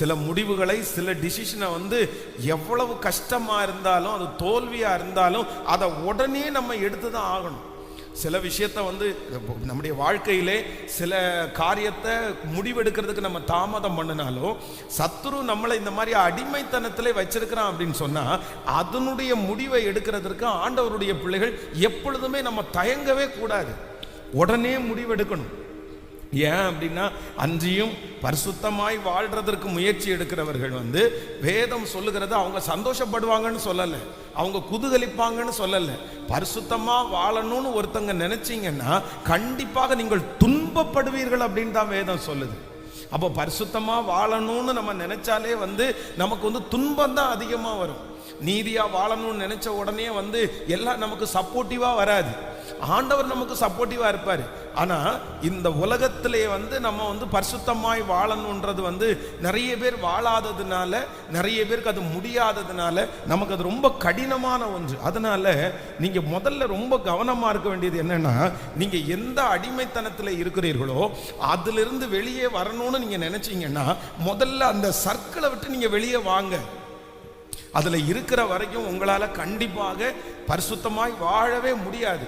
சில முடிவுகளை, சில டிசிஷனை எவ்வளவு கஷ்டமா இருந்தாலும், அது தோல்வியா இருந்தாலும் அதை உடனே நம்ம எடுத்து தான் ஆகணும். சில விஷயத்த நம்முடைய வாழ்க்கையிலே சில காரியத்தை முடிவெடுக்கிறதுக்கு நம்ம தாமதம் பண்ணினாலும், சத்துரு நம்மளை இந்த மாதிரி அடிமைத்தனத்திலே வச்சிருக்கிறான் அப்படின்னு சொன்னா, அதனுடைய முடிவை எடுக்கிறதுக்கு ஆண்டவருடைய பிள்ளைகள் எப்பொழுதுமே நம்ம தயங்கவே கூடாது, உடனே முடிவெடுக்கணும். ஏன் அப்படின்னா, அன்றியும் பரிசுத்தமாய் வாழ்றதற்கு முயற்சி எடுக்கிறவர்கள் வேதம் சொல்லுகிறது அவங்க சந்தோஷப்படுவாங்கன்னு சொல்லலை, அவங்க குதூகலிப்பாங்கன்னு சொல்லலை. பரிசுத்தமா வாழணும்னு ஒருத்தங்க நினைச்சீங்கன்னா கண்டிப்பாக நீங்கள் துன்பப்படுவீர்கள் அப்படின்னு தான் வேதம் சொல்லுது. அப்போ பரிசுத்தமா வாழணும்னு நம்ம நினைச்சாலே நமக்கு துன்பம் தான் அதிகமா வரும். நீதியா வாழணும்னு நினைச்ச உடனே எல்லாம் நமக்கு சப்போர்ட்டிவா வராது. ஆண்டவர் நமக்கு சப்போர்ட்டிவா இருப்பாரு. ஆனா இந்த உலகத்திலே நம்ம பரிசுத்தமாய் வாழணுன்றது நிறைய பேர் வாழாததுனால, நிறைய பேருக்கு அது முடியாததுனால நமக்கு அது ரொம்ப கடினமான ஒன்று. அதனால நீங்க முதல்ல ரொம்ப கவனமா இருக்க வேண்டியது என்னன்னா, நீங்க எந்த அடிமைத்தனத்தில் இருக்கிறீர்களோ அதிலிருந்து வெளியே வரணும்னு நீங்க நினைச்சீங்கன்னா முதல்ல அந்த சர்க்கிளை விட்டு நீங்க வெளியே வாங்க. அதுல இருக்கிற வரைக்கும் உங்களால கண்டிப்பாக பரிசுத்தமாய் வாழவே முடியாது.